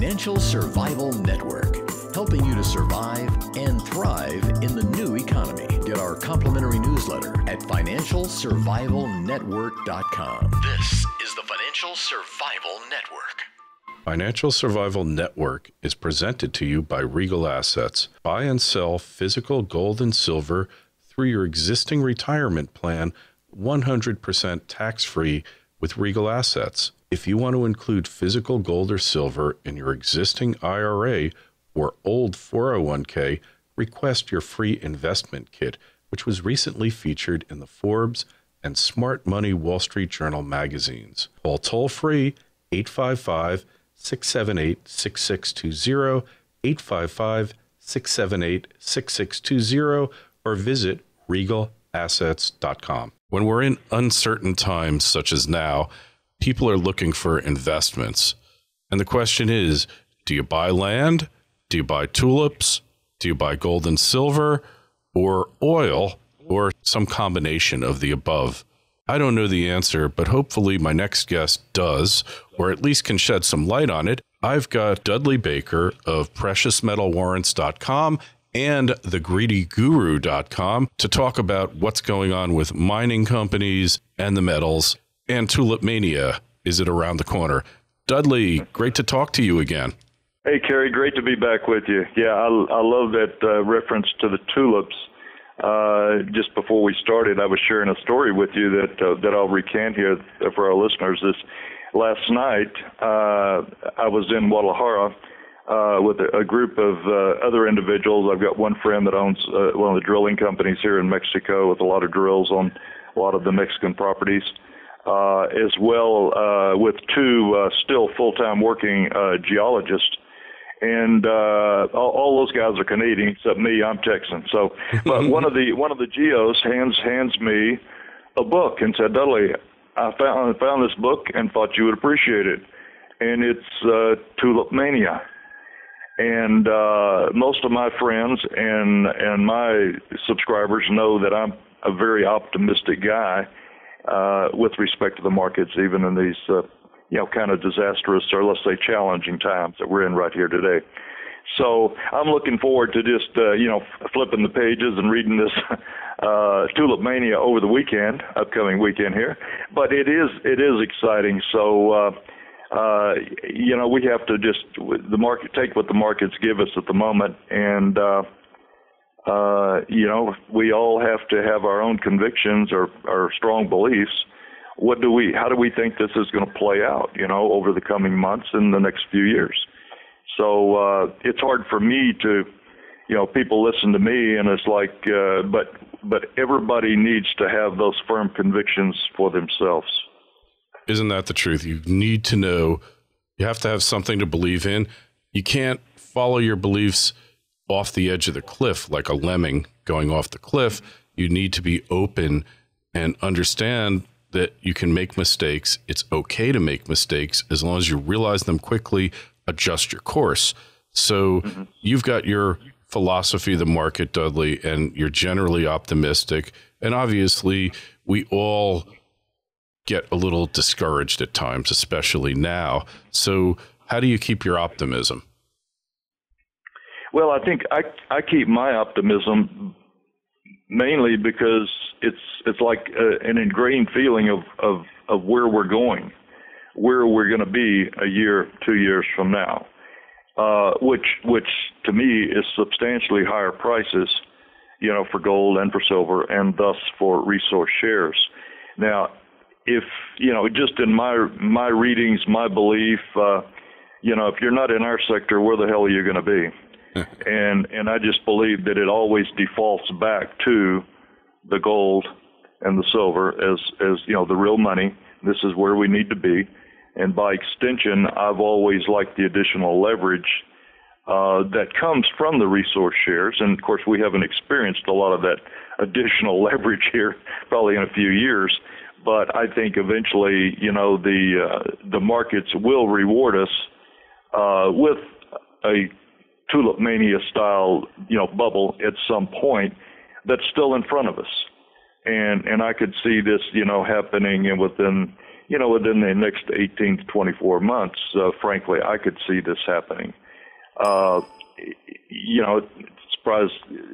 Financial Survival Network, helping you to survive and thrive in the new economy. Get our complimentary newsletter at financialsurvivalnetwork.com. This is the Financial Survival Network. Financial Survival Network is presented to you by Regal Assets. Buy and sell physical gold and silver through your existing retirement plan, 100% tax-free with Regal Assets. If you want to include physical gold or silver in your existing IRA or old 401k, request your free investment kit, which was recently featured in the Forbes and Smart Money Wall Street Journal magazines. Call toll-free 855-678-6620, 855-678-6620, or visit regalassets.com. When we're in uncertain times such as now, people are looking for investments. And the question is, do you buy land? Do you buy tulips? Do you buy gold and silver? Or oil? Or some combination of the above? I don't know the answer, but hopefully my next guest does, or at least can shed some light on it. I've got Dudley Baker of PreciousMetalWarrants.com and TheGreedyGuru.com to talk about what's going on with mining companies and the metals. And Tulip Mania, is it around the corner? Dudley, great to talk to you again. Hey, Kerry, great to be back with you. Yeah, I love that reference to the tulips. Just before we started, I was sharing a story with you that I'll recant here for our listeners. This last night, I was in Guadalajara with a group of other individuals. I've got one friend that owns one of the drilling companies here in Mexico with a lot of drills on a lot of the Mexican properties. As well with two still full-time working geologists. And all those guys are Canadian except me. I'm Texan. So, but one of the geos hands me a book and said, "Dudley, I found this book and thought you would appreciate it." And it's Tulip Mania. And most of my friends and my subscribers know that I'm a very optimistic guy. With respect to the markets, even in these, kind of disastrous or let's say challenging times that we're in right here today. So I'm looking forward to just, flipping the pages and reading this Tulip Mania over the upcoming weekend here. But it is exciting. So, we have to just take what the markets give us at the moment, and we all have to have our own convictions or strong beliefs. How do we think this is going to play out, over the coming months and the next few years? So it's hard for me to, people listen to me and it's like, but everybody needs to have those firm convictions for themselves. Isn't that the truth? You need to know, you have to have something to believe in. You can't follow your beliefs off the edge of the cliff like a lemming going off the cliff. You need to be open and understand that you can make mistakes. It's okay to make mistakes as long as you realize them quickly, adjust your course. So you've got your philosophy of the market, Dudley, and you're generally optimistic. And obviously we all get a little discouraged at times, especially now. So how do you keep your optimism? Well, I think I keep my optimism mainly because it's like an ingrained feeling of where we're going, where we're going to be a year, 2 years from now, which to me is substantially higher prices, for gold and for silver, and thus for resource shares. Now, if just in my readings, my belief, if you're not in our sector, where the hell are you going to be? And I just believe that it always defaults back to the gold and the silver as the real money. This is where we need to be. And by extension, I've always liked the additional leverage that comes from the resource shares. And of course, we haven't experienced a lot of that additional leverage here probably in a few years. But I think eventually, the markets will reward us with a Tulip Mania style, bubble at some point that's still in front of us. And I could see this, happening within, within the next 18 to 24 months, frankly, I could see this happening. Surprised,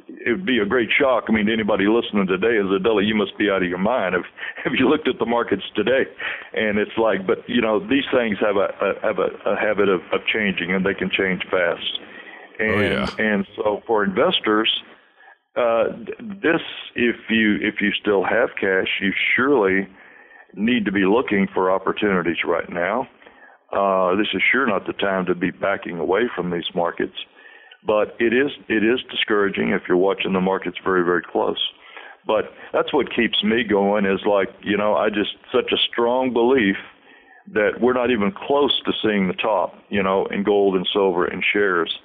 it would be a great shock. I mean, anybody listening today is Dudley, you must be out of your mind if you looked at the markets today. And it's like, but these things have a habit of changing, and they can change fast. And so for investors, this, if you still have cash, you surely need to be looking for opportunities right now. This is sure not the time to be backing away from these markets, but it is discouraging if you're watching the markets very, very close. But that's what keeps me going is like, I just such a strong belief that we're not even close to seeing the top, in gold and silver and shares.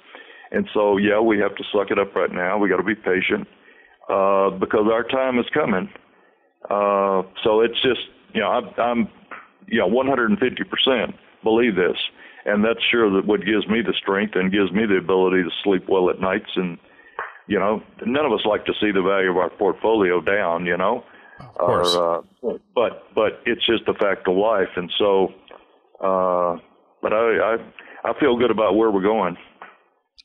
And so, we have to suck it up right now. We got to be patient because our time is coming. So it's just, I'm 150% believe this, and that's sure that what gives me the strength and gives me the ability to sleep well at nights. And none of us like to see the value of our portfolio down. Of course. But it's just a fact of life. And so, but I feel good about where we're going.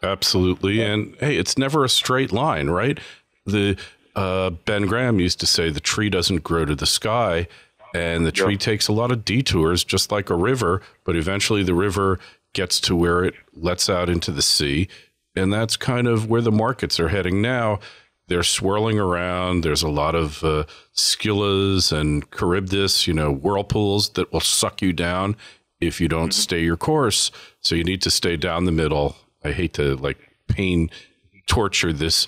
Absolutely. And hey, it's never a straight line, right? Ben Graham used to say the tree doesn't grow to the sky, and the tree takes a lot of detours, just like a river, but eventually the river gets to where it lets out into the sea. And that's kind of where the markets are heading now. They're swirling around. There's a lot of skillas and Charybdis, whirlpools that will suck you down if you don't stay your course. So you need to stay down the middle. I hate to torture this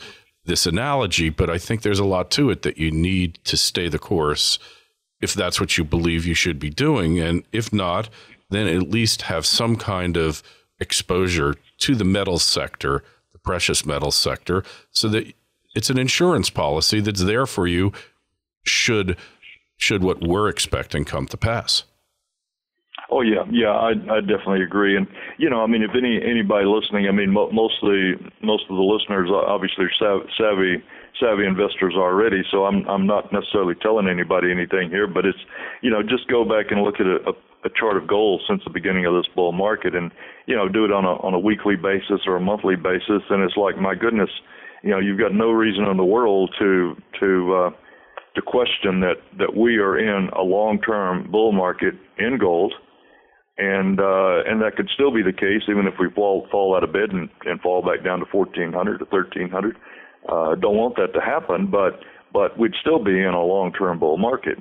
analogy, but I think there's a lot to it that you need to stay the course if that's what you believe you should be doing. And if not, then at least have some kind of exposure to the metals sector, the precious metals sector, so that it's an insurance policy that's there for you should what we're expecting come to pass. Oh yeah, I definitely agree. And if anybody listening, most of the listeners obviously are savvy investors already. So I'm not necessarily telling anybody anything here, but it's just go back and look at a chart of gold since the beginning of this bull market, and do it on a weekly basis or a monthly basis, and it's like, my goodness, you've got no reason in the world to question that we are in a long-term bull market in gold. And that could still be the case even if we fall out of bed and fall back down to 1,400 to 1,300. Don't want that to happen, but we'd still be in a long-term bull market.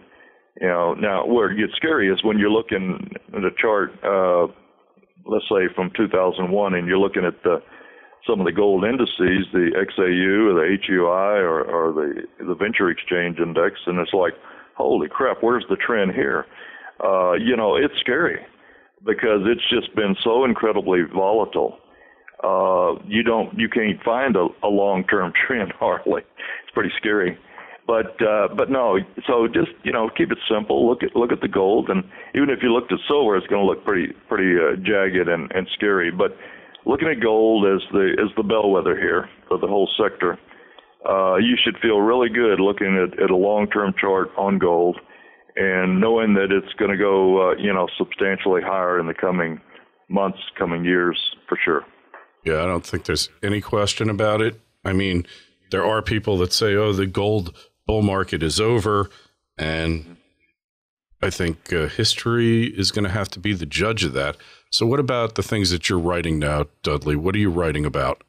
Now where it gets scary is when you're looking at a chart, let's say from 2001, and you're looking at some of the gold indices, the XAU or the HUI or the Venture Exchange Index, and it's like, holy crap, where's the trend here? It's scary, because it's just been so incredibly volatile. You can't find a long-term trend hardly. It's pretty scary. But no, so just, keep it simple. Look at the gold, and even if you looked at silver, it's going to look pretty jagged and scary. But looking at gold as the bellwether here for the whole sector, you should feel really good looking at a long-term chart on gold, and knowing that it's going to go, substantially higher in the coming months, coming years, for sure. Yeah, I don't think there's any question about it. There are people that say, oh, the gold bull market is over, and I think history is going to have to be the judge of that. So what about the things that you're writing now, Dudley? What are you writing about?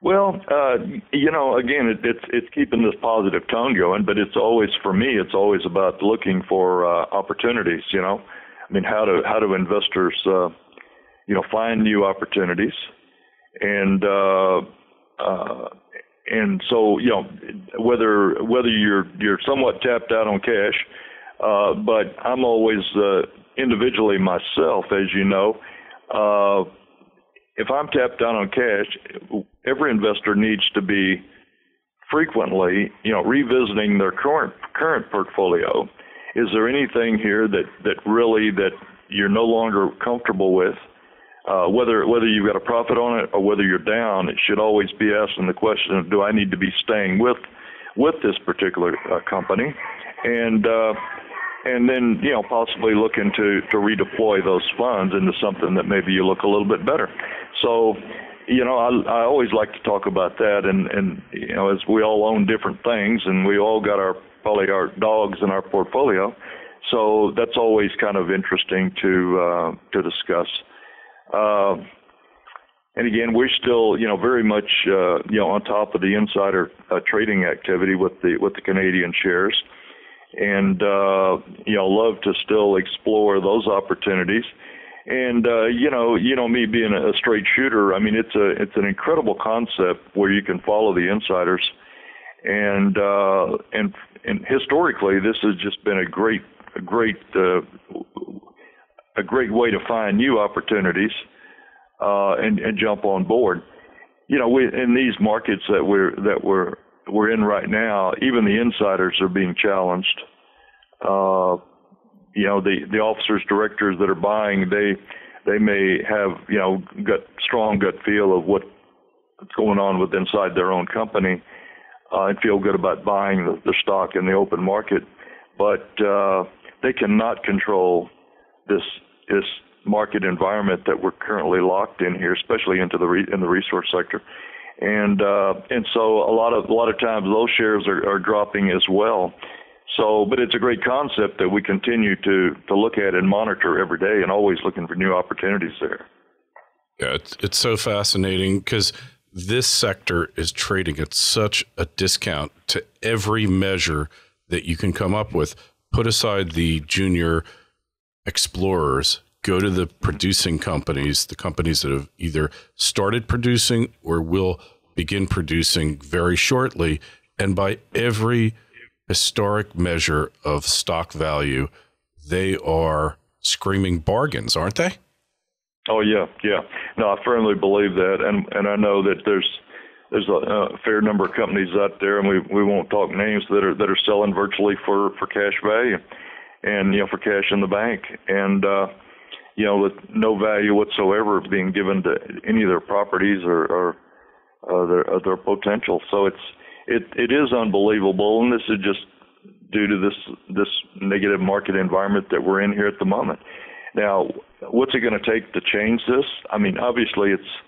Well, again, it's keeping this positive tone going, but it's always about looking for opportunities. How do investors, find new opportunities, and so whether you're somewhat tapped out on cash, but I'm always individually myself, as you know. If I'm tapped out on cash, every investor needs to be frequently, revisiting their current portfolio. Is there anything here that you're no longer comfortable with? Whether you've got a profit on it or whether you're down, it should always be asking the question of, do I need to be staying with this particular company? And and then, possibly looking to redeploy those funds into something that maybe you look a little bit better. So, I always like to talk about that, and as we all own different things, and we all got probably our dogs in our portfolio, so that's always kind of interesting to discuss. And again, we're still, very much, on top of the insider trading activity with the Canadian shares, and love to still explore those opportunities. And me being a straight shooter, I mean, it's an incredible concept where you can follow the insiders, and historically, this has just been a great way to find new opportunities and jump on board. In these markets that we're in right now, even the insiders are being challenged. The officers, directors that are buying, they may have strong gut feel of what's going on with inside their own company, and feel good about buying the stock in the open market, but they cannot control this market environment that we're currently locked in here, especially in the resource sector, and so a lot of times those shares are dropping as well. So, but it's a great concept that we continue to look at and monitor every day, and always looking for new opportunities there. Yeah, it's so fascinating because this sector is trading at such a discount to every measure that you can come up with. Put aside the junior explorers, go to the producing companies, the companies that have either started producing or will begin producing very shortly, and by every historic measure of stock value, they are screaming bargains, aren't they? Oh yeah. No, I firmly believe that, and I know that there's a fair number of companies out there, and we won't talk names, that are selling virtually for cash value, and for cash in the bank, and with no value whatsoever being given to any of their properties or their potential. So it is unbelievable, and this is just due to this negative market environment that we're in here at the moment. Now, what's it going to take to change this? I mean, obviously it's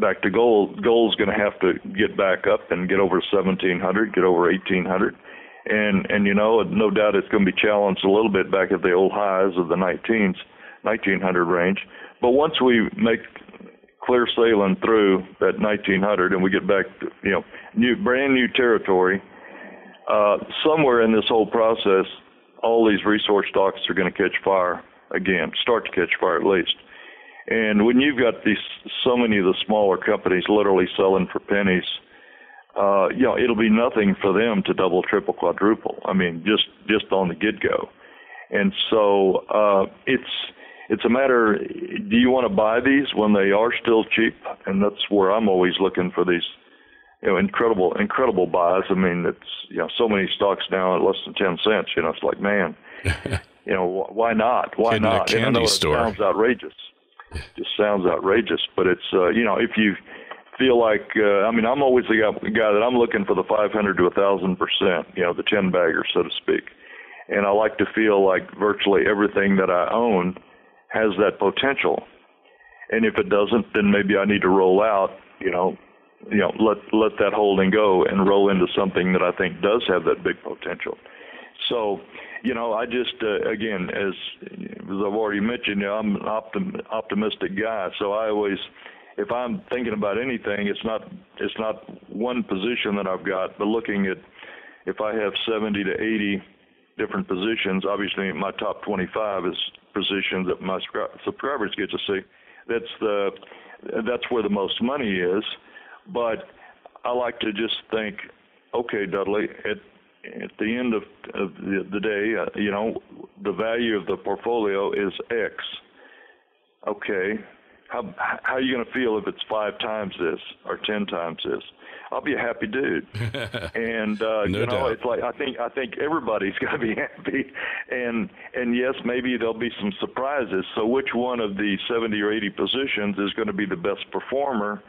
back to gold. Gold's going to have to get back up and get over 1,700, get over 1,800, and no doubt it's going to be challenged a little bit back at the old highs of the 1900 range. But once we make clear sailing through that 1900 and we get back to brand new territory, somewhere in this whole process, all these resource stocks are going to catch fire again, start to catch fire at least. And when you've got so many of the smaller companies literally selling for pennies, it'll be nothing for them to double, triple, quadruple. I mean, just on the get-go. And so it's a matter, do you want to buy these when they are still cheap? And that's where I'm always looking for these, incredible buys. I mean, it's, so many stocks now at less than 10 cents, it's like, man, why not? Why not? Candy and I know store. It sounds outrageous. Just sounds outrageous, but it's, if you feel like, I'm always the guy that I'm looking for the 500 to 1,000%, the 10 bagger, so to speak. And I like to feel like virtually everything that I own has that potential. And if it doesn't, then maybe I need to roll out, let that holding go and roll into something that I think does have that big potential. So, I just, again, as I've already mentioned, I'm an optimistic guy. So I always, if I'm thinking about anything, it's not one position that I've got, but looking at, if I have 70 to 80 different positions, obviously my top 25 is positions that my subscribers get to see. That's where the most money is. But I like to just think, okay, Dudley, at the end of the day, the value of the portfolio is X. Okay, how are you going to feel if it's 5 times this or 10 times this? I'll be a happy dude. And no doubt. It's like I think everybody's going to be happy. And yes, maybe there'll be some surprises. So which one of the 70 or 80 positions is going to be the best performer?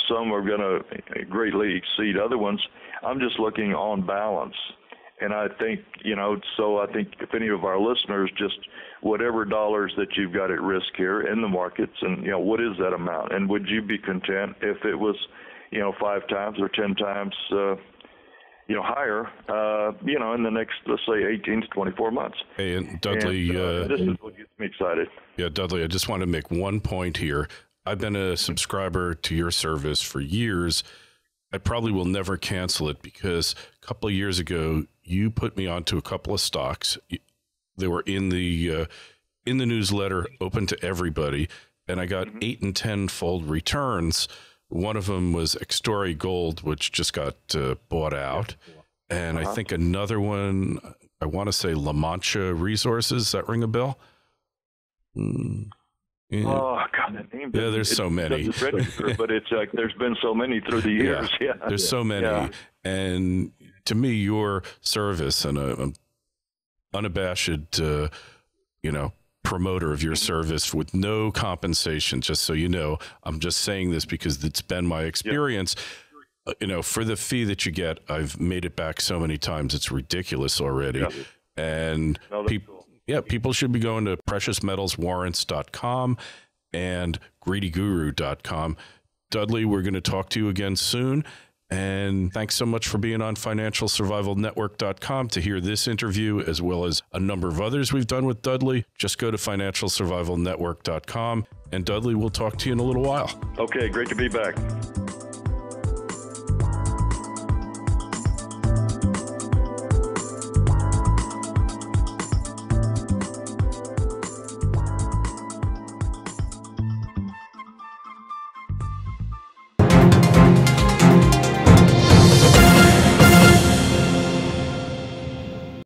Some are going to greatly exceed other ones. I'm just looking on balance. And I think, so I think if any of our listeners, just whatever dollars that you've got at risk here in the markets, and, what is that amount? And would you be content if it was, 5 times or 10 times, higher, in the next, let's say, 18 to 24 months? Hey, and Dudley, this is what gets me excited. Yeah, Dudley, I just want to make one point here. I've been a subscriber to your service for years. I probably will never cancel it because a couple of years ago, you put me onto a couple of stocks. They were in the newsletter, open to everybody, and I got 8 and 10-fold returns. One of them was Extori Gold, which just got bought out. And I think another one, I want to say La Mancha Resources. Does that ring a bell? Yeah. Oh, God, that name. Yeah, there's so many. But it's like there's been so many through the years. Yeah, there's so many. Yeah. And to me, your service and a unabashed, promoter of your service with no compensation, just so you know, I'm just saying this because it's been my experience. For the fee that you get, I've made it back so many times. It's ridiculous already. Yeah. And people should be going to preciousmetalswarrants.com and greedyguru.com. Dudley, we're going to talk to you again soon. And thanks so much for being on financialsurvivalnetwork.com to hear this interview, as well as a number of others we've done with Dudley. Just go to financialsurvivalnetwork.com. And Dudley, we'll talk to you in a little while. Okay, great to be back.